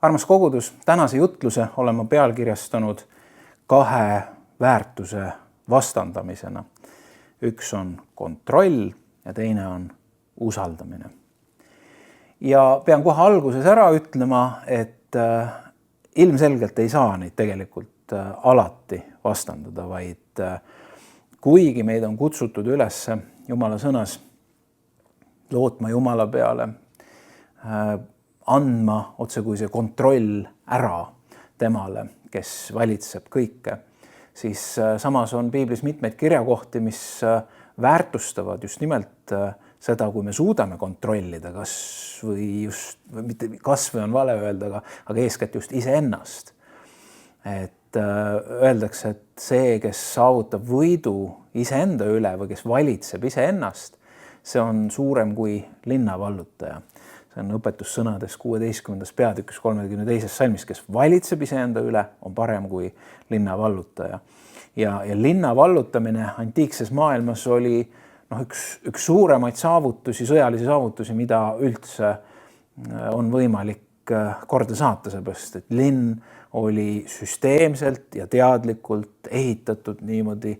Armas kogudus, tänase jutluse olen ma pealkirjastanud 2 väärtuse vastandamisena. Üks on kontroll ja teine on usaldamine. Ja pean kohe alguses ära ütlema, et ilmselgelt ei saa neid tegelikult alati vastandada, vaid kuigi meid on kutsutud üles Jumala sõnas lootma Jumala peale, andma otsekui see kontroll ära temale, kes valitseb kõike, siis samas on piiblis mitmeid kirjakohti, mis väärtustavad just nimelt seda, kui me suudame kontrollida, kas või on vale öelda, aga eeskätt just iseennast. Et öeldakse, et see, kes saavutab võidu iseenda üle või kes valitseb iseennast, see on suurem kui linnavallutaja. See on õpetussõnades 16. peatükis 32. salmis, kes valitseb iseenda üle, on parem kui linnavallutaja. Ja linna vallutamine antiikses maailmas oli üks suuremaid saavutusi, sõjalisi saavutusi, mida üldse on võimalik korda saata, seepärast, et linn oli süsteemselt ja teadlikult ehitatud niimoodi,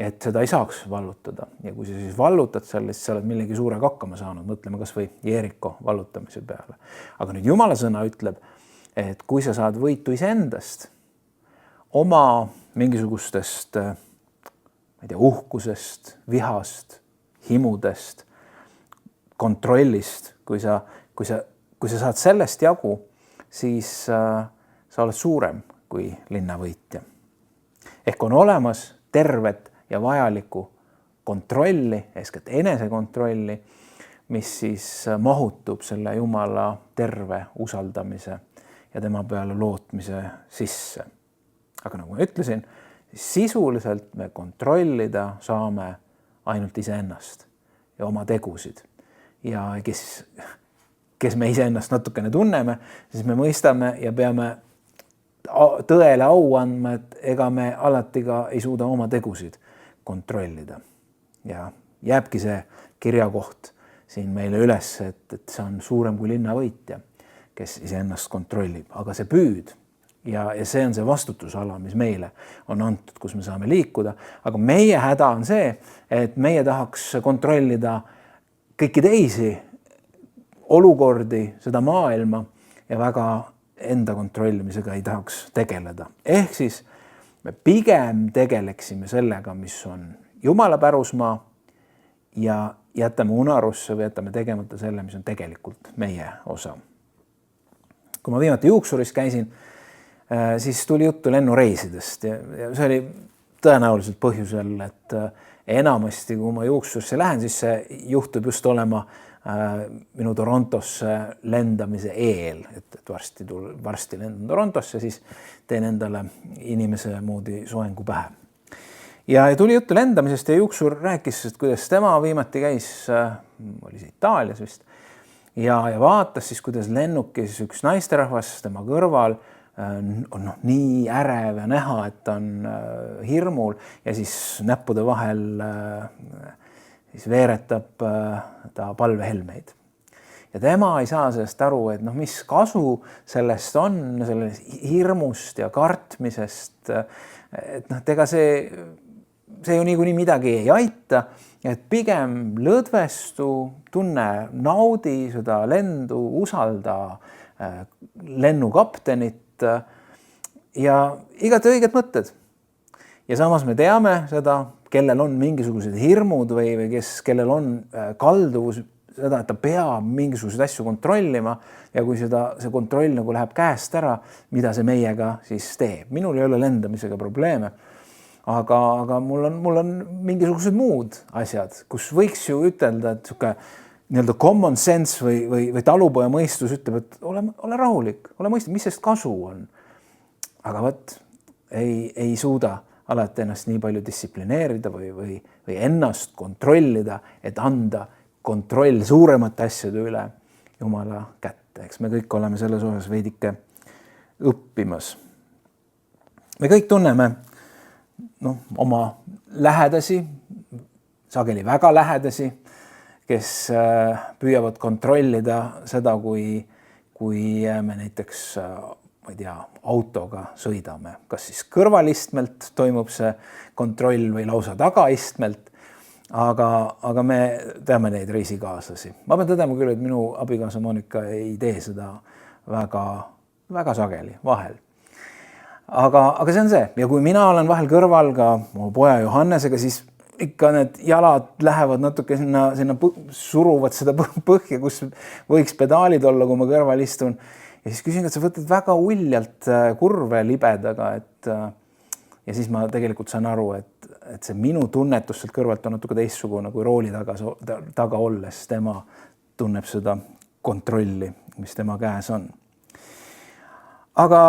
et seda ei saaks vallutada. Ja kui sa siis vallutad sellest, sa oled millegi suurega hakkama saanud, mõtleme kas või Jeeriko vallutamise peale. Aga nüüd Jumala sõna ütleb, et kui sa saad võitu iseendast, oma mingisugustest uhkusest, vihast, himudest, kontrollist, kui sa saad sellest jagu, siis sa oled suurem kui linnavõitja. Ehk on olemas tervet ja vajalikku kontrolli, eeskätt enesekontrolli, mis siis mahutub selle Jumala terve usaldamise ja tema peale lootmise sisse. Aga nagu ma ütlesin, sisuliselt me kontrollida saame ainult iseennast ja oma tegusid. Ja kes me iseennast natukene tunneme, siis me mõistame ja peame tõele au andma, et ega me alati ka ei suuda oma tegusid kontrollida. Ja jääbki see kirjakoht siin meile üles, et see on suurem kui linnavõitja, kes iseennast kontrollib. Aga see püüd ja see on see vastutusala, mis meile on antud, kus me saame liikuda. Aga meie häda on see, et meie tahaks kontrollida kõiki teisi olukordi, seda maailma ja väga enda kontrollimisega ei tahaks tegeleda. Ehk siis me pigem tegeleksime sellega, mis on Jumala pärusmaa ja jätame unarusse või jätame tegemata selle, mis on tegelikult meie osa. Kui ma viimati juuksuris käisin, siis tuli juttu lennureisidest ja see oli tõenäoliselt põhjusel, et enamasti, kui ma juuksurisse lähen, siis see juhtub just olema minu Torontosse lendamise eel, et varsti lendan Torontosse, siis teen endale inimese moodi soengu pähe. Ja tuli juttu lendamisest ja juuksur rääkis, et kuidas tema viimati käis, oli see Itaalias vist, ja vaatas siis, kuidas lennukis üks naisterahvas tema kõrval on nii ärev ja näha, et on hirmul ja siis näppude vahel siis veeretab ta palvehelmeid. Ja tema ei saa sellest aru, et mis kasu sellest on, sellest hirmust ja kartmisest, et ega see ju niikuinii midagi ei aita, et pigem lõdvestu, tunne, naudi seda lendu, usalda lennukaptenit ja igati õiged mõtted. Ja samas me teame seda, kellel on mingisugused hirmud või kellel on kalduvus seda, et ta peab mingisuguseid asju kontrollima ja kui see kontroll nagu läheb käest ära, mida see meiega siis teeb. Minul ei ole lendamisega probleeme, aga mul on mingisugused muud asjad, kus võiks ju ütelda, et nii-öelda common sense või talupoja mõistus ütleb, et ole rahulik, ole mõistlik, mis sest kasu on. Aga ei suuda alati ennast nii palju distsiplineerida või ennast kontrollida, et anda kontroll suuremate asjade üle Jumala kätte. Eks me kõik oleme selles osas veidike õppimas. Me kõik tunneme oma lähedasi, sageli väga lähedasi, kes püüavad kontrollida seda, kui kui me näiteks, ma ei tea, autoga sõidame, kas siis kõrvalistmelt toimub see kontroll või lausa tagaistmelt, aga me teame neid reisikaaslasi. Ma pean tõdema küll, et minu abikaasa Monika ei tee seda väga sageli vahel. Aga see on see. Ja kui mina olen vahel kõrval ka mu poja Johannesega, siis ikka need jalad lähevad natuke sinna suruvad seda põhja, kus võiks pedaalid olla, kui ma kõrval istun. Ja siis küsin, et sa võtad väga uljalt kurve libedaga, ja siis ma tegelikult saan aru, et see minu tunnetus sealt kõrvalt on natuke teistsugune kui rooli taga olles. Tema tunneb seda kontrolli, mis tema käes on. Aga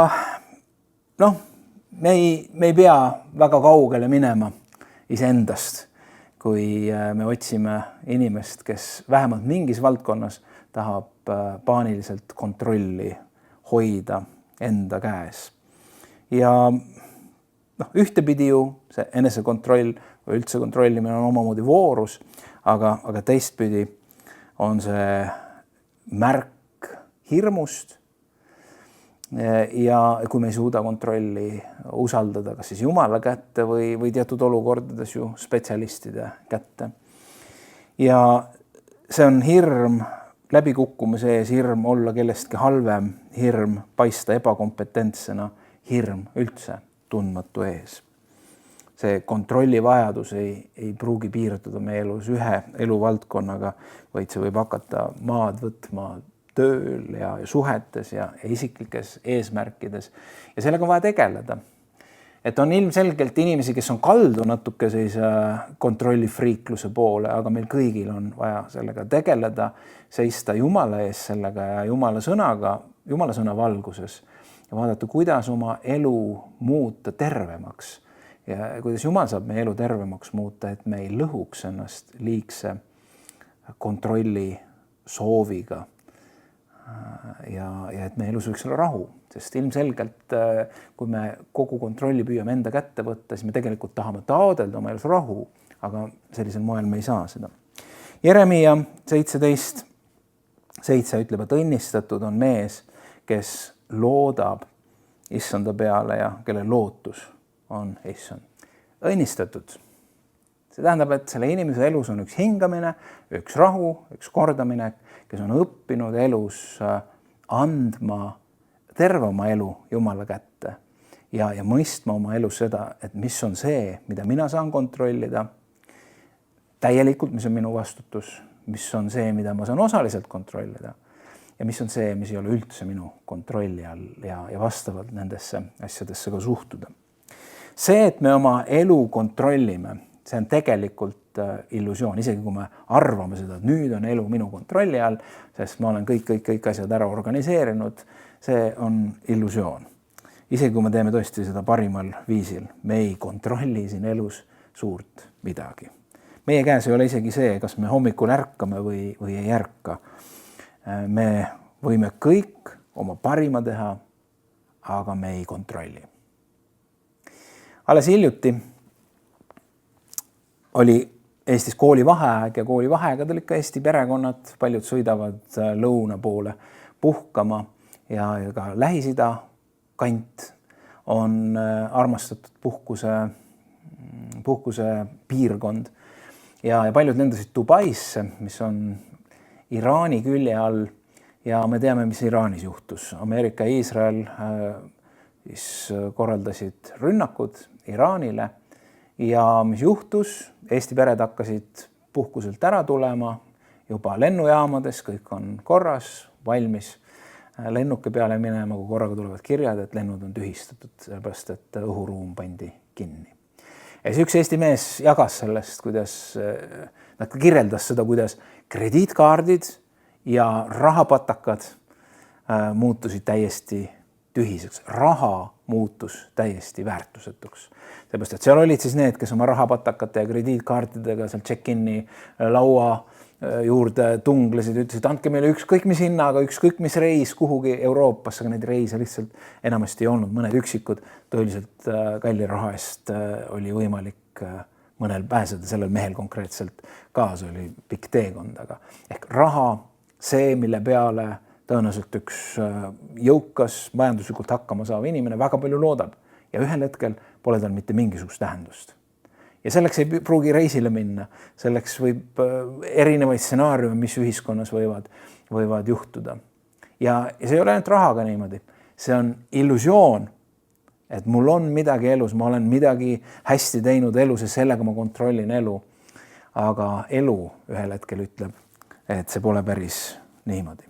me ei pea väga kaugele minema iseendast, kui me otsime inimest, kes vähemalt mingis valdkonnas tahab paaniliselt kontrolli hoida enda käes. Ja ühtepidi ju see enesekontroll või üldse kontrollimine on omamoodi voorus, aga teistpidi on see märk hirmust. Ja kui me ei suuda kontrolli usaldada kas siis Jumala kätte või teatud olukordades ju spetsialistide kätte. Ja see on hirm läbikukkumise ees, hirm olla kellestki halvem, hirm paista ebakompetentsena, hirm üldse tundmatu ees. See kontrolli vajadus ei pruugi piirduda meie elus ühe eluvaldkonnaga, vaid see võib hakata maad võtma tööl ja suhetes ja isiklikes eesmärkides. Ja sellega on vaja tegeleda. Et on ilmselgelt inimesi, kes on kaldu natuke sellise kontrollifriikluse poole, aga meil kõigil on vaja sellega tegeleda, seista Jumala ees sellega ja Jumala sõna valguses ja vaadata, kuidas oma elu muuta tervemaks ja kuidas Jumal saab meie elu tervemaks muuta, et me ei lõhuks ennast liigse kontrolli sooviga ja et meie elus võiks olla rahu, sest ilmselgelt kui me kogu kontrolli püüame enda kätte võtta, siis me tegelikult tahame taodelda oma elus rahu, aga sellisel moel me ei saa seda. Jeremia 17:7 ütleb, et õnnistatud on mees, kes loodab issanda peale ja kelle lootus on issand. Õnnistatud. See tähendab, et selle inimese elus on üks hingamine, üks rahu, üks kordamine, kes on õppinud elus andma terve oma elu Jumala kätte ja mõistma oma elus seda, et mis on see, mida mina saan kontrollida täielikult, mis on minu vastutus, mis on see, mida ma saan osaliselt kontrollida ja mis on see, mis ei ole üldse minu kontrolli all ja vastavalt nendesse asjadesse ka suhtuda. See, et me oma elu kontrollime, see on tegelikult illusioon, isegi kui me arvame seda, et nüüd on elu minu kontrolli all, sest ma olen kõik asjad ära organiseerinud, see on illusioon. Isegi kui me teeme tõesti seda parimal viisil, me ei kontrolli siin elus suurt midagi. Meie käes ei ole isegi see, kas me hommikul ärkame või ei ärka. Me võime kõik oma parima teha, aga me ei kontrolli. Alles hiljuti oli Eestis koolivaheaeg ja koolivaheaegadel ikka Eesti perekonnad, paljud sõidavad lõuna poole puhkama ja ka Lähis-Ida kant on armastatud puhkuse piirkond ja paljud lendasid Dubaisse, mis on Iraani külje all ja me teame, mis Iraanis juhtus. Ameerika ja Iisrael korraldasid rünnakud Iraanile ja mis juhtus? Eesti pered hakkasid puhkuselt ära tulema, juba lennujaamades, kõik on korras, valmis lennuke peale minema, kui korraga tulevad kirjad, et lennud on tühistatud, sellepärast et õhuruum pandi kinni. Ja siis üks Eesti mees jagas sellest, kuidas nad kirjeldas seda, kuidas krediitkaardid ja rahapatakad muutusid täiesti tühiseks. Raha muutus täiesti väärtusetuks. Seepärast, et seal olid siis need, kes oma rahapatakate ja krediitkaartidega seal check-in'i laua juurde tunglesid, ütlesid, andke meile ükskõik mis hinnaga, ükskõik mis reis kuhugi Euroopasse, aga neid reise lihtsalt enamasti ei olnud, mõned üksikud tõeliselt kalli raha eest oli võimalik mõnel pääseda, sellel mehel konkreetselt kaasa oli pikk teekond, aga ehk raha, see, mille peale tõenäoliselt üks jõukas, majanduslikult hakkama saav inimene väga palju loodab ja ühel hetkel pole tal mitte mingisugust tähendust. Ja selleks ei pruugi reisile minna, selleks võib erinevaid stsenaariume, mis ühiskonnas võivad juhtuda. Ja see ei ole ainult rahaga niimoodi, see on illusioon, et mul on midagi elus, ma olen midagi hästi teinud elus ja sellega ma kontrollin elu. Aga elu ühel hetkel ütleb, et see pole päris niimoodi.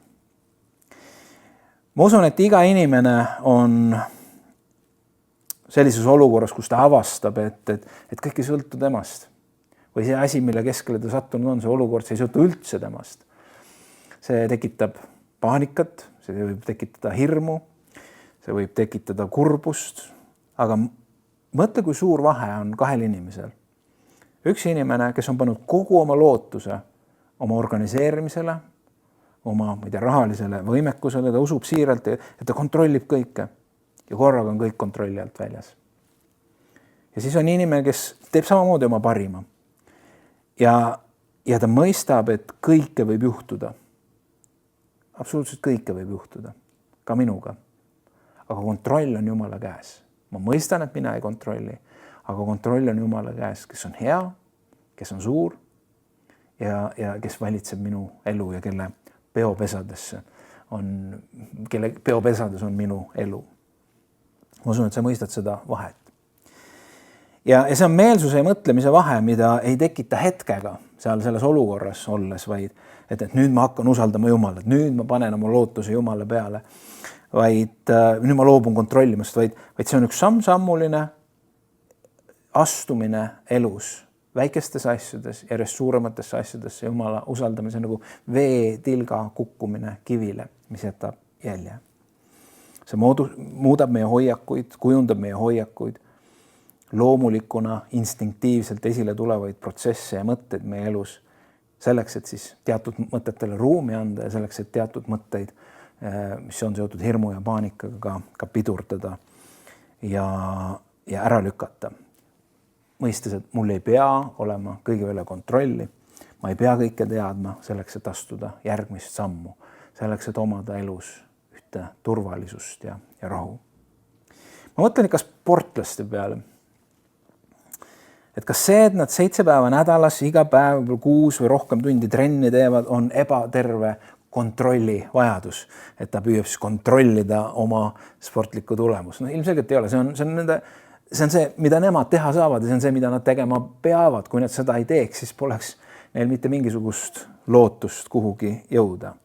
Ma usun, et iga inimene on sellises olukorras, kus ta avastab, et kõik ei sõltu temast. Või see asi, mille keskele ta sattunud on, see olukord, see ei sõltu üldse temast. See tekitab paanikat, see võib tekitada hirmu, see võib tekitada kurbust, aga mõtle, kui suur vahe on kahel inimesel. Üks inimene, kes on pannud kogu oma lootuse oma organiseerimisele, oma rahalisele võimekusele, ta usub siiralt, et ta kontrollib kõike ja korraga on kõik kontrolli alt väljas. Ja siis on inimene, kes teeb samamoodi oma parima ja ta mõistab, et kõike võib juhtuda. Absoluutselt kõike võib juhtuda, ka minuga. Aga kontroll on Jumala käes. Ma mõistan, et mina ei kontrolli, aga kontroll on Jumala käes, kes on hea, kes on suur ja kes valitseb minu elu ja kelle peopesades on minu elu. Ma usun, et sa mõistad seda vahet. Ja see on meelsuse ja mõtlemise vahe, mida ei tekita hetkega selles olukorras olles, vaid et nüüd ma hakkan usaldama Jumalat, nüüd ma panen oma lootuse Jumala peale, vaid nüüd ma loobun kontrollimast, vaid see on üks samm-sammuline astumine elus, väikestes asjades, järjest suurematesse asjadesse Jumala usaldamise nagu veetilga kukkumine kivile, mis jätab jälje. See muudab meie hoiakuid, kujundab meie hoiakuid, loomulikuna instinktiivselt esile tulevaid protsesse ja mõtteid meie elus, selleks, et siis teatud mõtetele ruumi anda ja selleks, et teatud mõtteid, mis on seotud hirmu ja paanikaga, ka pidurdada ja ära lükata. Mõistes, et mul ei pea olema kõige üle kontrolli, ma ei pea kõike teadma selleks, et astuda järgmist sammu, selleks, et omada elus ühte turvalisust ja rahu. Ma mõtlen ikka sportlaste peale. Et kas see, et nad 7 päeva nädalas, iga päev 6 või rohkem tundi trenni teevad, on ebaterve kontrolli vajadus, et ta püüab siis kontrollida oma sportlikku tulemust. No ilmselgelt ei ole, see on see, mida nemad teha saavad ja see on see, mida nad tegema peavad. Kui nad seda ei teeks, siis poleks neil mitte mingisugust lootust kuhugi jõuda.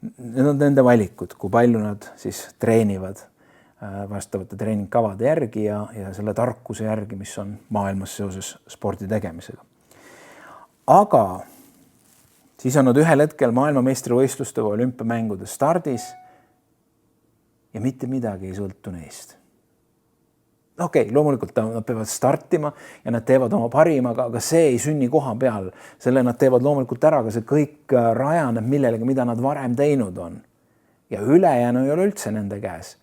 Need on nende valikud, kui palju nad siis treenivad vastavate treeningkavade järgi ja selle tarkuse järgi, mis on maailmas seoses spordi tegemisega. Aga siis on nad ühel hetkel maailmameistrivõistluste või olümpiamängude stardis ja mitte midagi ei sõltu neist. Okei, loomulikult nad peavad startima ja nad teevad oma parima, aga see ei sünni koha peal. Selle nad teevad loomulikult ära, aga see kõik rajaneb millelegi, mida nad varem teinud on. Ja ülejäänu ei ole üldse nende käes.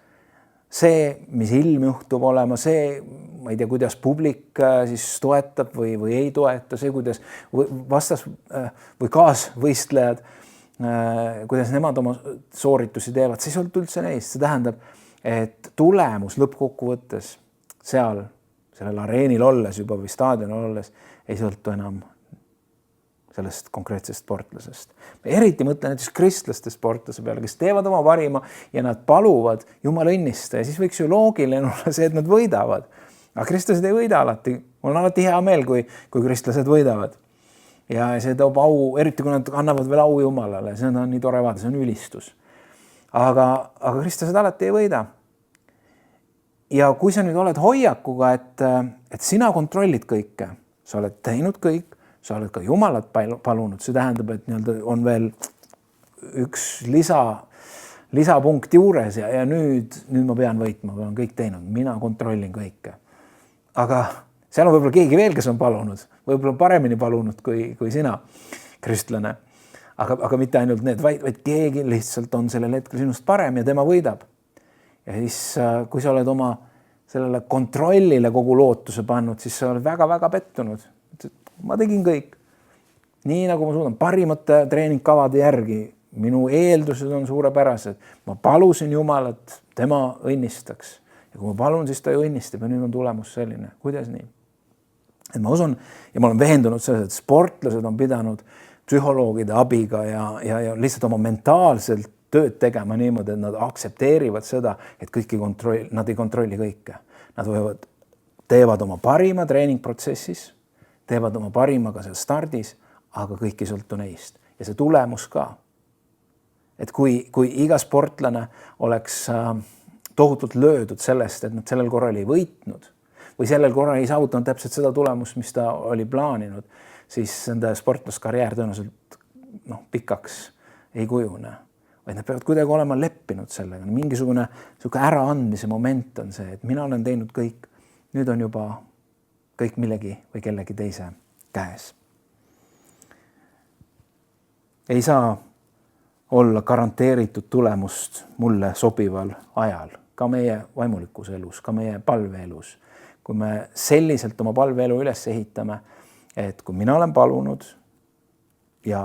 See, mis ilm juhtub olema, see, ma ei tea, kuidas publik siis toetab või ei toeta, see, kuidas vastas või kaasvõistlejad, kuidas nemad oma sooritusi teevad, see ei sõltu üldse neist. See tähendab, et tulemus lõppkokkuvõttes seal, sellel areenil olles juba või staadionil olles ei sõltu enam sellest konkreetsest sportlasest. Eriti mõtlen näiteks kristlaste sportlase peale, kes teevad oma parima ja nad paluvad Jumala õnnista ja siis võiks ju loogiline olla see, et nad võidavad. Aga kristlased ei võida alati. Mul on alati hea meel, kui kristlased võidavad. Ja see toob au, eriti kui nad annavad veel au Jumalale. See on nii tore vaada, see on ülistus. Aga kristlased alati ei võida. Ja kui sa nüüd oled hoiakuga, et sina kontrollid kõike, sa oled teinud kõik, sa oled ka Jumalat palunud, see tähendab, et on veel üks lisapunkt juures ja nüüd ma pean võitma, ma olen kõik teinud, mina kontrollin kõike. Aga seal on võib-olla keegi veel, kes on palunud, võib-olla paremini palunud kui sina, kristlane. Aga mitte ainult need, vaid keegi lihtsalt on sellel hetkel sinust parem ja tema võidab. Ja siis, kui sa oled oma sellele kontrollile kogu lootuse pannud, siis sa oled väga-väga pettunud. Ma tegin kõik. Nii nagu ma suudan, parimate treeningkavade järgi minu eeldused on suurepärased, ma palusin Jumalat, tema õnnistaks. Ja kui ma palun, siis ta ju õnnistab ja nüüd on tulemus selline. Kuidas nii? Et ma usun ja ma olen veendunud selles, et sportlased on pidanud psühholoogide abiga ja lihtsalt oma mentaalselt tööd tegema niimoodi, et nad aktsepteerivad seda, et nad ei kontrolli kõike. Nad teevad oma parima treeningprotsessis, teevad oma parima ka seal stardis, aga kõik ei sõltu neist. Ja see tulemus ka. Et kui iga sportlane oleks tohutult löödud sellest, et nad sellel korral ei võitnud või sellel korral ei saavutanud täpselt seda tulemust, mis ta oli plaaninud, siis nende sportlaskarjäär tõenäoliselt pikaks ei kujune. Vaid nad peavad kuidagi olema leppinud sellega. Mingisugune äraandmise moment on see, et mina olen teinud kõik, nüüd on juba kõik millegi või kellegi teise käes. Ei saa olla garanteeritud tulemust mulle sobival ajal, ka meie vaimulikus elus, ka meie palveelus. Kui me selliselt oma palveelu üles ehitame, et kui mina olen palunud ja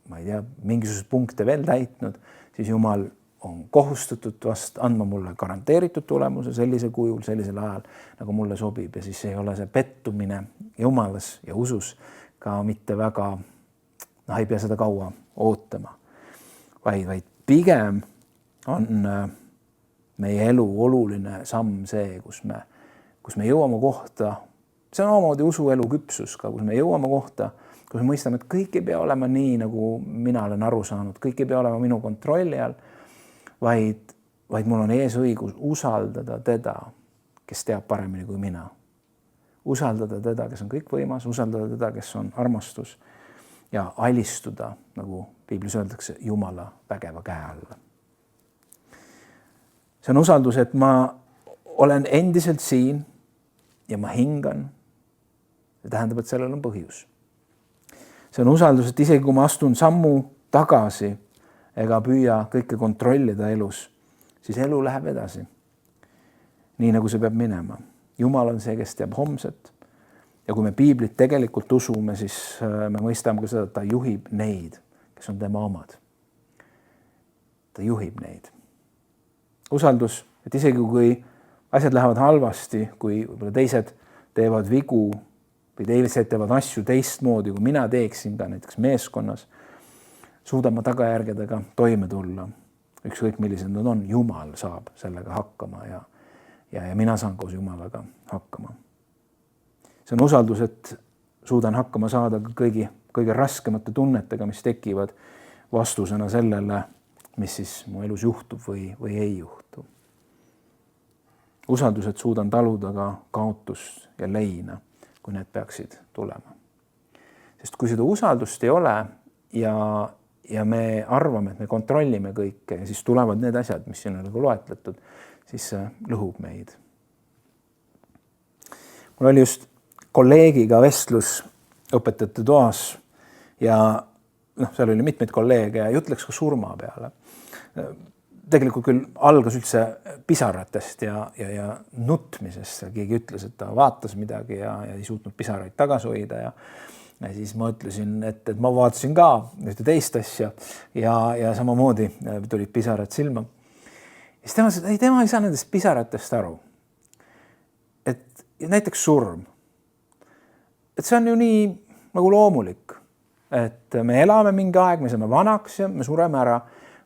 ma ei tea, mingisugused punkte veel täitnud, siis Jumal on kohustatud vast andma mulle garanteeritud tulemuse sellise kujul, sellisel ajal, nagu mulle sobib. Ja siis ei ole see pettumine Jumalas ja usus ka mitte väga, ei pea seda kaua ootama. Vaid pigem on meie elu oluline samm see, kus me jõuame kohta, see on omamoodi usuelu küpsus ka, kus me jõuame kohta, kus me mõistame, et kõik ei pea olema nii, nagu mina olen aru saanud, kõik ei pea olema minu kontrolli all, vaid mul on ees õigus usaldada teda, kes teab paremini kui mina. Usaldada teda, kes on kõik võimas, usaldada teda, kes on armastus ja alistuda, nagu Piiblis öeldakse, Jumala vägeva käe alla. See on usaldus, et ma olen endiselt siin ja ma hingan. See tähendab, et sellel on põhjus. See on usaldus, et isegi kui ma astun sammu tagasi ega püüa kõike kontrollida elus, siis elu läheb edasi. Nii nagu see peab minema. Jumal on see, kes teab homset. Ja kui me Piiblit tegelikult usume, siis me mõistame ka seda, et ta juhib neid, kes on tema omad. Ta juhib neid. Usaldus, et isegi kui asjad lähevad halvasti, kui teised teevad vigu või teised teevad asju teistmoodi, kui mina teeksin ka näiteks meeskonnas, suudan ma tagajärgedega toime tulla. Ükskõik millised nad on, Jumal saab sellega hakkama ja mina saan koos Jumalaga hakkama. See on usaldus, et suudan hakkama saada kõige raskemate tunnetega, mis tekivad vastusena sellele, mis siis mu elus juhtub või ei juhtu. Usaldus, et suudan taluda ka kaotust ja leina, kui need peaksid tulema. Sest kui seda usaldust ei ole ja me arvame, et me kontrollime kõike ja siis tulevad need asjad, mis siin on loetletud, siis see lõhub meid. Mul oli just kolleegiga vestlus õpetajate toas ja seal oli mitmeid kolleege ja jutt läks ka surma peale. Tegelikult küll algas üldse pisaratest ja nutmisest. Keegi ütles, et ta vaatas midagi ja ei suutnud pisaraid tagasi hoida ja siis ma ütlesin, et ma vaatasin ka ühte teist asja ja samamoodi tulid pisarad silma. Ja siis tema ütles, et tema ei saa nendest pisaratest aru. Et näiteks surm. Et see on ju nii nagu loomulik, et me elame mingi aeg, me saame vanaks ja me sureme ära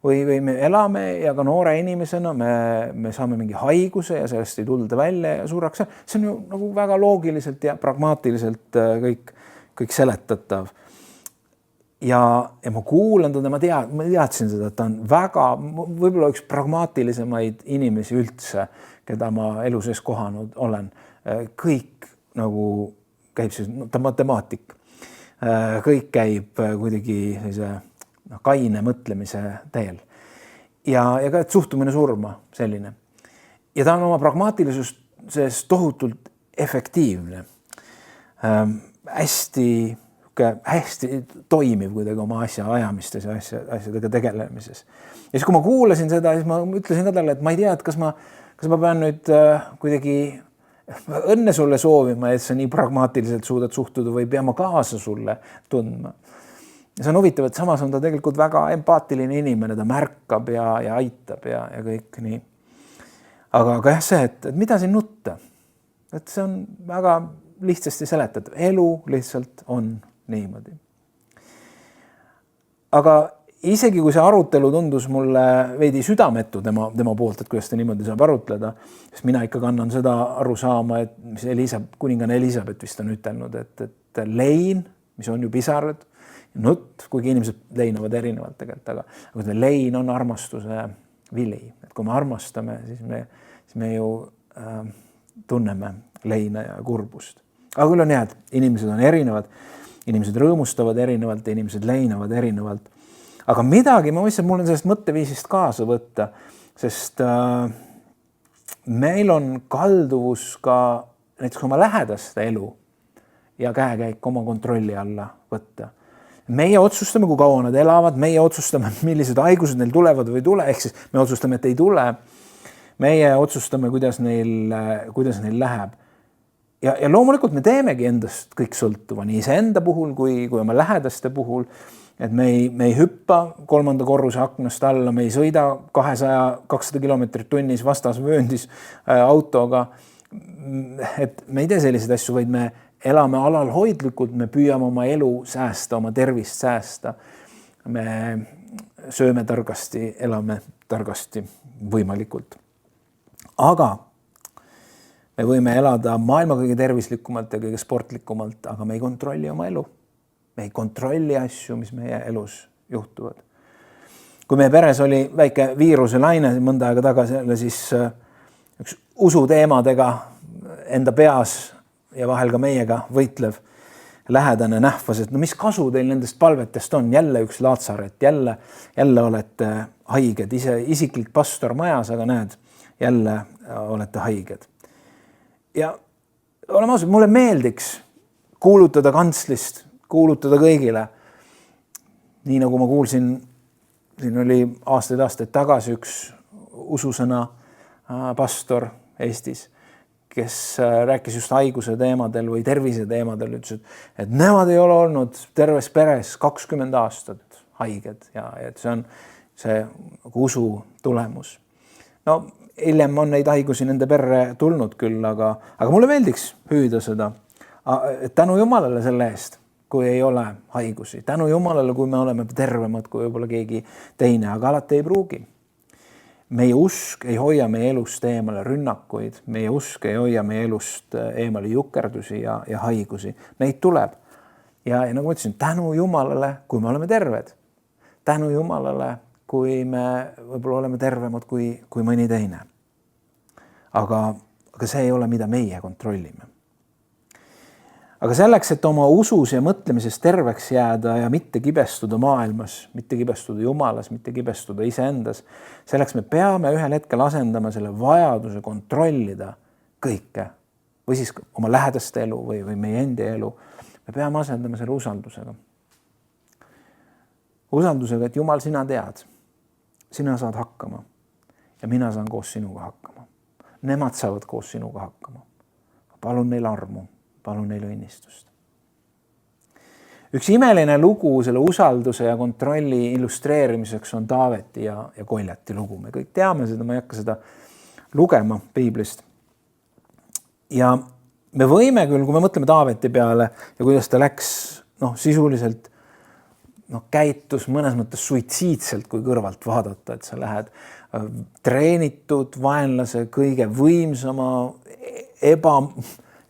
või me elame ja ka noore inimesena me saame mingi haiguse ja sellest ei tulda välja ja surraks. See on ju nagu väga loogiliselt ja pragmaatiliselt kõik seletatav. Ja ma kuulan teda, ma teadsin seda, et ta on väga, võib-olla üks pragmaatilisemaid inimesi üldse, keda ma elu sees kohanud olen. Kõik nagu käib siis, ta matemaatik. Kõik käib kuidagi kaine mõtlemise teel. Ja ka et suhtumine surma selline. Ja ta on oma pragmaatilisusest tohutult efektiivne. Hästi toimiv kuidagi oma asja ajamistes ja asjadega tegelemises. Ja siis kui ma kuulasin seda, siis ma ütlesin ka talle, et ma ei tea, et kas ma pean nüüd kuidagi õnne sulle soovima, et sa nii pragmaatiliselt suudad suhtuda või peama kaasa sulle tundma. ja see on huvitav, et samas on ta tegelikult väga empaatiline inimene, ta märkab ja aitab ja kõik nii. Aga jah see, et mida siin nutta? Et see on väga lihtsasti seletatav. Elu lihtsalt on niimoodi. Aga isegi kui see arutelu tundus mulle veidi südametu tema poolt, et kuidas ta niimoodi saab arutleda, sest mina ikka kannan seda aru saama, et mis kuninganna Elisabeth vist on ütelnud, et lein, mis on ju pisarad, nutt, kuigi inimesed leinavad erinevalt tegelikult, aga lein on armastuse vili. Et kui me armastame, siis me ju tunneme leina ja kurbust. Aga küll on et inimesed on erinevad, inimesed rõõmustavad erinevalt ja inimesed leinavad erinevalt. Aga midagi, ma mõtlesin, mul on sellest mõtteviisist kaasa võtta, sest meil on kalduvus ka näiteks oma lähedaste elu ja käekäik oma kontrolli alla võtta. Meie otsustame, kui kaua nad elavad, meie otsustame, millised haigused neil tulevad või ei tule, ehk siis me otsustame, et ei tule. Meie otsustame, kuidas neil läheb. Ja loomulikult me teemegi endast kõik sõltuva, nii iseenda puhul kui oma lähedaste puhul, et me ei hüppa 3. korruse aknast alla, me ei sõida 200 kilomeetrit tunnis vastasvööndis autoga. Et me ei tee selliseid asju, vaid me elame alalhoidlikult, me püüame oma elu säästa, oma tervist säästa. Me sööme targasti, elame targasti võimalikult. Aga me võime elada maailma kõige tervislikumalt ja kõige sportlikumalt, aga me ei kontrolli oma elu. Me ei kontrolli asju, mis meie elus juhtuvad. Kui meie peres oli väike viiruse laine mõnda aega tagasi, siis üks usuteemadega enda peas ja vahel ka meiega võitlev lähedane nähvas, et no mis kasu teil nendest palvetest on? Jälle üks Laatsaret, jälle olete haiged, isiklik pastor majas, aga näed, jälle olete haiged. Ja oleme ausad, mulle meeldiks kuulutada kantslist, kuulutada kõigile. Nii nagu ma kuulsin, siin oli aastaid tagasi üks ususõna pastor Eestis, kes rääkis just haiguse teemadel või tervise teemadel, ütles, et nemad ei ole olnud terves peres 20 aastat haiged ja et see on see usu tulemus. No hiljem on neid haigusi nende perre tulnud küll, aga mulle meeldiks hüüda seda. Tänu Jumalale selle eest, kui ei ole haigusi. Tänu Jumalale, kui me oleme tervemad kui võib-olla keegi teine, aga alati ei pruugi. Meie usk ei hoia meie elust eemale rünnakuid, meie usk ei hoia meie elust eemale jukerdusi ja haigusi. Neid tuleb. Ja nagu ma ütlesin, tänu Jumalale, kui me oleme terved. Tänu Jumalale, kui me võib-olla oleme tervemad kui mõni teine. Aga see ei ole, mida meie kontrollime. Aga selleks, et oma usus ja mõtlemises terveks jääda ja mitte kibestuda maailmas, mitte kibestuda Jumalas, mitte kibestuda iseendas, selleks me peame ühel hetkel asendama selle vajaduse kontrollida kõike või siis oma lähedaste elu või meie endi elu. Me peame asendama selle usaldusega. Usaldusega, et Jumal, sina tead, sina saad hakkama ja mina saan koos sinuga hakkama. Nemad saavad koos sinuga hakkama. Palun neil armu. Palun neile õnnistust. Üks imeline lugu selle usalduse ja kontrolli illustreerimiseks on Taaveti ja Koljati lugu. Me kõik teame seda, ma ei hakka seda lugema piiblist. Ja me võime küll, kui me mõtleme Taaveti peale ja kuidas ta läks sisuliselt käitus mõnes mõttes suitsiidselt, kui kõrvalt vaadata, et sa lähed treenitud vaenlase kõige võimsama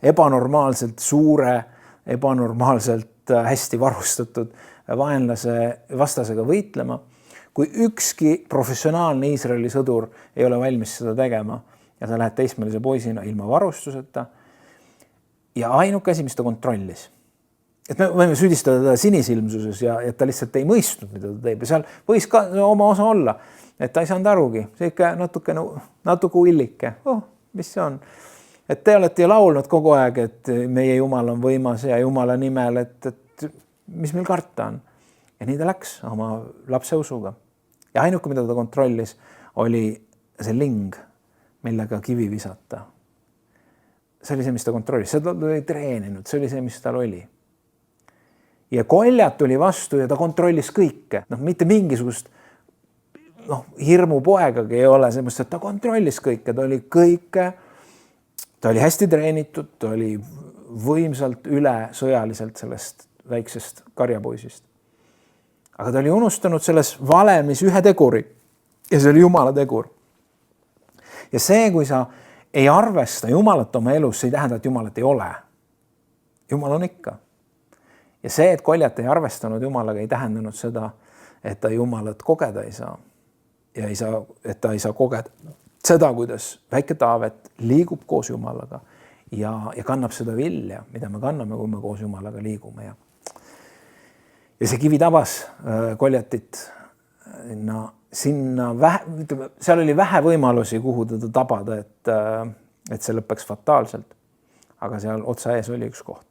ebanormaalselt suure, ebanormaalselt hästi varustatud vaenlase vastasega võitlema, kui ükski professionaalne Iisraeli sõdur ei ole valmis seda tegema ja sa lähed teismelise poisina ilma varustuseta ja ainuke asi, mis ta kontrollis. Et me võime süüdistada ta sinisilmsuses ja et ta lihtsalt ei mõistnud, mida ta teeb ja seal võis ka oma osa olla, et ta ei saanud arugi, see ikka natuke illike, mis see on? Et te olete laulnud kogu aeg, et meie Jumal on võimas ja Jumala nimel, et mis meil karta on. Ja nii ta läks oma lapse usuga. Ja ainuke, mida ta kontrollis, oli see ling, millega kivi visata. See oli see, mis ta kontrollis. Seda ta oli treeninud, see oli see, mis tal oli. Ja Koljat tuli vastu ja ta kontrollis kõike. Mitte mingisugust hirmu poegagi ei ole, sellepärast, et ta kontrollis kõike, ta oli kõike, ta oli hästi treenitud, ta oli võimsalt üle sõjaliselt sellest väiksest karjapoisist. Aga ta oli unustanud selles valemis ühe teguri ja see oli Jumala tegur. Ja see, kui sa ei arvesta Jumalat oma elus, see ei tähenda, et Jumalat ei ole. Jumal on ikka. Ja see, et Koljat ei arvestanud Jumalaga, ei tähendanud seda, et ta Jumalat kogeda ei saa. Ja et ta ei saa kogeda seda, kuidas väike Taavet liigub koos Jumalaga ja kannab seda vilja, mida me kanname, kui me koos Jumalaga liigume. Ja see kivi tabas Koljatit sinna seal oli vähe võimalusi, kuhu teda tabada, et see lõpeks fataalselt. Aga seal otsa ees oli üks koht.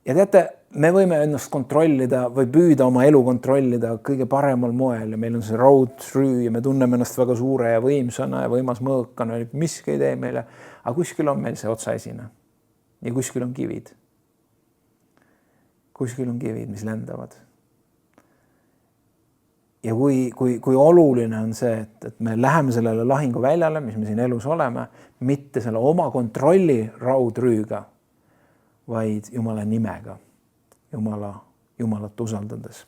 Ja teate, me võime ennast kontrollida või püüda oma elu kontrollida kõige paremal moel ja meil on see road through ja me tunneme ennast väga suure ja võimsana ja võimas mõõkana, miski ei tee meile, aga kuskil on meil see otsaesine ja kuskil on kivid. Kuskil on kivid, mis lendavad. Ja kui oluline on see, et me läheme sellele lahinguväljale, mis me siin elus oleme, mitte selle oma kontrolli raudrüüga, vaid Jumala nimega, Jumalat usaldades,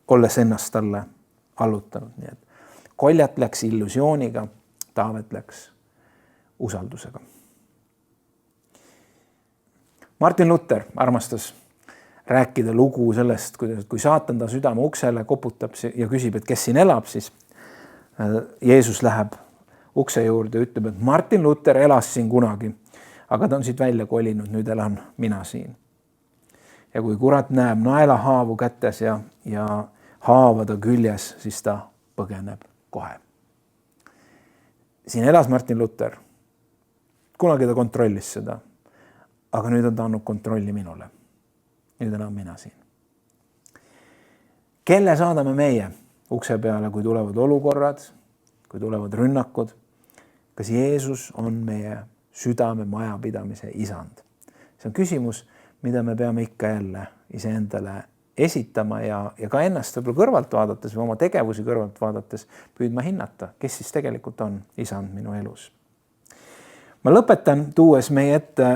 olles ennast talle allutanud. Nii et Koljat läks illusiooniga, Taavet läks usaldusega. Martin Luther armastas rääkida lugu sellest, kuidas kui saatan ta südame uksele koputab ja küsib, et kes siin elab, siis Jeesus läheb ukse juurde ja ütleb, et Martin Luther elas siin kunagi, aga ta on siit välja kolinud, nüüd elan mina siin. Ja kui kurat näeb naelahaavu kätes ja haavada küljes, siis ta põgeneb kohe. Siin elas Martin Luther. Kunagi ta kontrollis seda, aga nüüd on ta andnud kontrolli minule. Nüüd elan mina siin. Kelle saadame meie ukse peale, kui tulevad olukorrad, kui tulevad rünnakud? Kas Jeesus on meie südame majapidamise isand? See on küsimus, mida me peame ikka jälle iseendale esitama ja ka ennast võib-olla kõrvalt vaadates või oma tegevusi kõrvalt vaadates püüdma hinnata, kes siis tegelikult on isand minu elus. Ma lõpetan tuues meie ette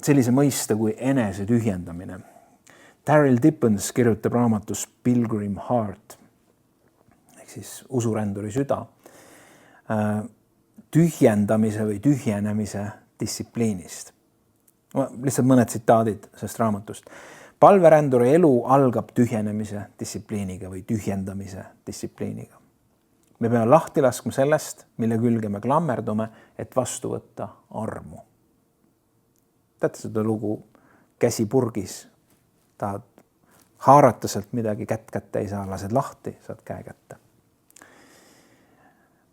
sellise mõiste kui enese tühjendamine. Darryl Dippens kirjutab raamatus Pilgrim Heart, ehk siis usuränduri süda, tühjendamise või tühjenemise distsipliinist. Lihtsalt mõned tsitaadid sellest raamatust. Palveränduri elu algab tühjenemise distsipliiniga või tühjendamise distsipliiniga. Me peame lahti laskma sellest, mille külge me klammerdume, et vastu võtta armu. Teate seda lugu käsi purgis, tahad haarata sealt midagi, kätte ei saa, lased lahti, saad käe kätte.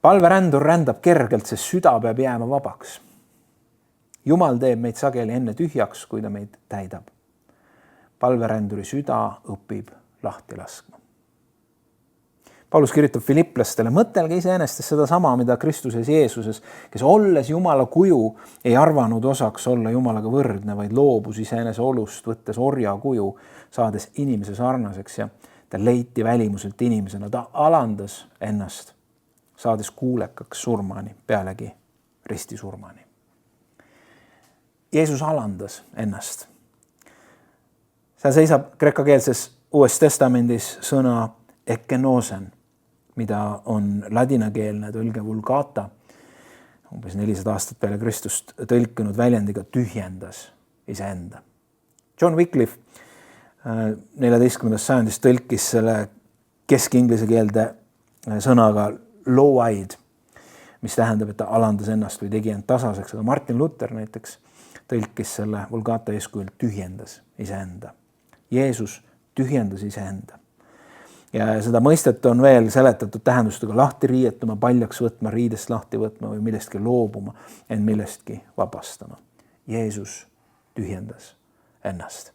Palverändur rändab kergelt, sest süda peab jääma vabaks. Jumal teeb meid sageli enne tühjaks, kui ta meid täidab. Palveränduri süda õpib lahti laskma. Paulus kirjutab Filipplastele, mõtelge iseenesest seda sama, mida Kristuses Jeesuses, kes olles Jumala kuju, ei arvanud osaks olla Jumalaga võrdne, vaid loobus iseenese olust, võttes orja kuju, saades inimese sarnaseks ja ta leiti välimuselt inimesena. Ta alandas ennast, saades kuulekaks surmani, pealegi ristisurmani. Jeesus alandas ennast. Seal seisab kreekakeelses Uues Testamendis sõna ekenosen, mida on ladinakeelne tõlge vulgata, umbes 400 aastat peale Kristust tõlkinud väljendiga tühjendas iseenda. John Wycliffe 14. sajandis tõlkis selle kesk-inglise keelde sõnaga low-eyed, mis tähendab, et ta alandas ennast või tegi end tasaseks, aga Martin Luther näiteks tõlkis selle vulgata eeskujul tühjendas iseenda. Jeesus tühjendas iseenda. Ja seda mõistet on veel seletatud tähendustega lahti riietuma, paljaks võtma, riidest lahti võtma või millestki loobuma, end millestki vabastama. Jeesus tühjendas ennast.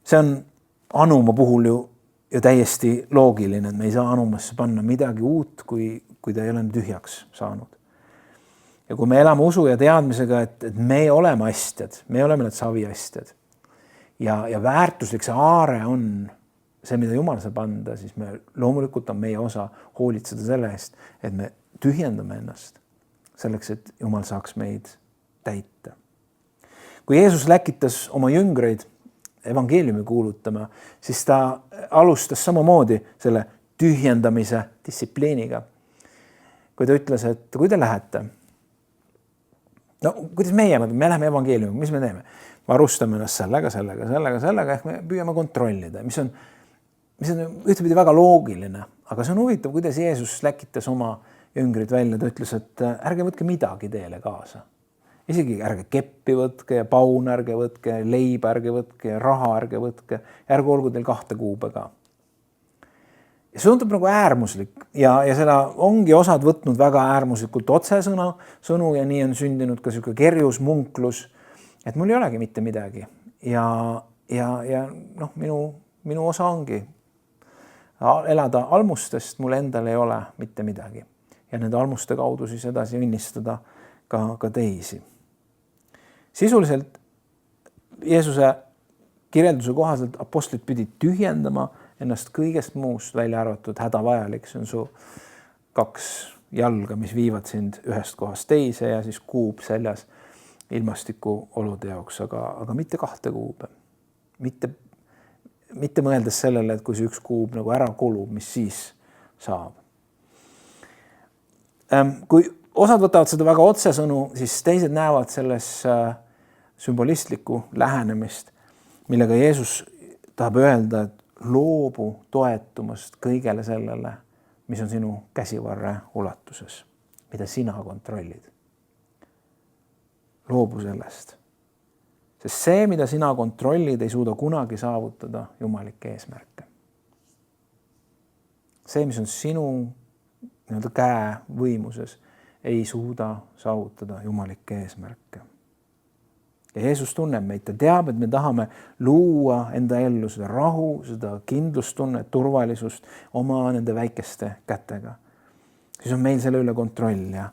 See on anuma puhul ju täiesti loogiline, et me ei saa anumasse panna midagi uut, kui ta ei ole tühjaks saanud. ja kui me elame usu ja teadmisega, et me oleme astjad, me oleme need saviastjad ja väärtuslik see aare on see, mida Jumal saab anda, siis me loomulikult on meie osa hoolitseda selle eest, et me tühjendame ennast selleks, et Jumal saaks meid täita. Kui Jeesus läkitas oma jüngreid evangeeliumi kuulutama, siis ta alustas samamoodi selle tühjendamise distsipliiniga. Kui ta ütles, et kui te lähete, no kuidas me läheme evangeeliumi, mis me teeme? Varustame ennast sellega, ehk me püüame kontrollida, mis on ühtepidi väga loogiline, aga see on huvitav, kuidas Jeesus läkitas oma jüngrid välja. Ta ütles, et ärge võtke midagi teele kaasa. Isegi ärge keppi võtke ja pauna ärge võtke, leiba ärge võtke ja raha ärge võtke. Ärge olgu teil 2 kuube ka. Ja see tundub nagu äärmuslik ja seda ongi osad võtnud väga äärmuslikult otsesõnu ja nii on sündinud ka selline kerjus, munklus, et mul ei olegi mitte midagi. Ja noh, minu osa ongi elada almustest, mul endal ei ole mitte midagi. Ja nende almuste kaudu siis edasi õnnistada ka teisi. Sisuliselt Jeesuse kirjelduse kohaselt apostlid pidid tühjendama ennast kõigest muust välja arvatud hädavajalik. See on su 2 jalga, mis viivad sind ühest kohast teise ja siis kuub seljas ilmastiku olude jaoks, aga mitte 2 kuube. Mitte mõeldes sellele, et kui see 1 kuub nagu ära kulub, mis siis saab. Kui osad võtavad seda väga otsesõnu, siis teised näevad selles sümbolistlikku lähenemist, millega Jeesus tahab öelda, et loobu toetumast kõigele sellele, mis on sinu käsivarre ulatuses, mida sina kontrollid. Loobu sellest. Sest see, mida sina kontrollid, ei suuda kunagi saavutada jumalikke eesmärke. See, mis on sinu käe võimuses, ei suuda saavutada jumalikke eesmärke. Ja Jeesus tunneb meid, ta teab, et me tahame luua enda ellu seda rahu, seda kindlustunnet, turvalisust oma nende väikeste kätega. Siis on meil selle üle kontroll ja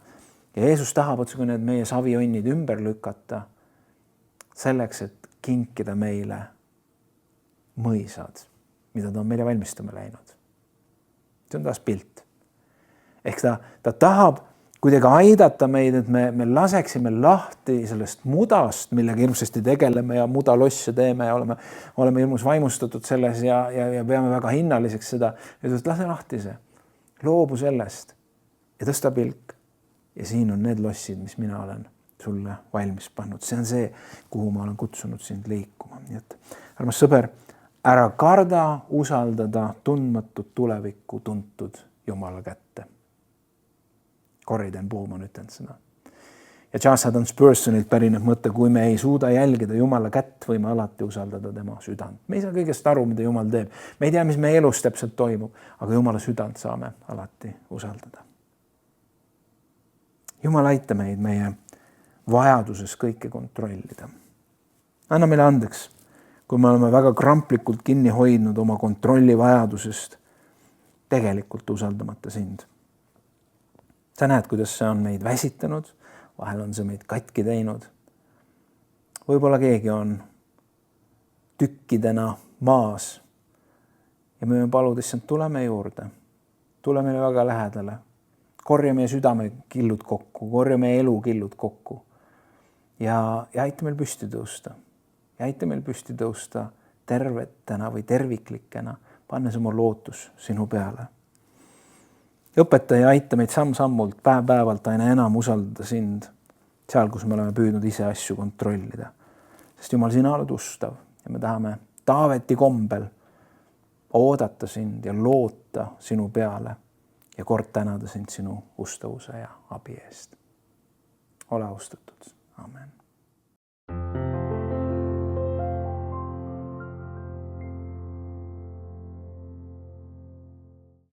Jeesus tahab otsuga need meie savionnid ümber lükata selleks, et kinkida meile mõisad, mida ta on meile valmistama läinud. See on taas pilt. Ehk ta tahab kuidagi aidata meid, et me laseksime lahti sellest mudast, millega hirmsasti tegeleme ja mudalosse teeme ja oleme hirmus vaimustatud selles ja peame väga hinnaliseks seda. Ja lase lahti see. Loobu sellest ja tõsta pilk. Ja siin on need lossid, mis mina olen sulle valmis pannud. See on see, kuhu ma olen kutsunud sind liikuma. Nii et, armas sõber, ära karda usaldada tundmatut tulevikku tuntud Jumala kätte. Corriden Bowman ütlen seda. Ja Charles Haddon Spursonilt pärineb mõte, kui me ei suuda jälgida Jumala kätt, võime alati usaldada tema südant. Me ei saa kõigest aru, mida Jumal teeb. Me ei tea, mis meie elus täpselt toimub, aga Jumala südant saame alati usaldada. Jumal aita meid meie vajaduses kõike kontrollida. Anna meile andeks, kui me oleme väga kramplikult kinni hoidnud oma kontrolli vajadusest, tegelikult usaldamata sind. Sa näed, kuidas see on meid väsitanud, vahel on see meid katki teinud. Võib-olla keegi on tükkidena maas ja me paluda, issand, tule meie juurde, tule meile väga lähedale. Korja meie südame killud kokku, korja meie elu killud kokku ja aita meil püsti tõusta. Ja aita meil püsti tõusta tervetena või terviklikena, pannes oma lootus sinu peale. Õpeta ja aita meid samm-sammult, päev-päevalt aina enam usaldada sind seal, kus me oleme püüdnud ise asju kontrollida. Sest Jumal, sina oled ustav ja me tahame Taaveti kombel oodata sind ja loota sinu peale ja kord tänada sind sinu ustavuse ja abi eest. Ole austatud. Amen.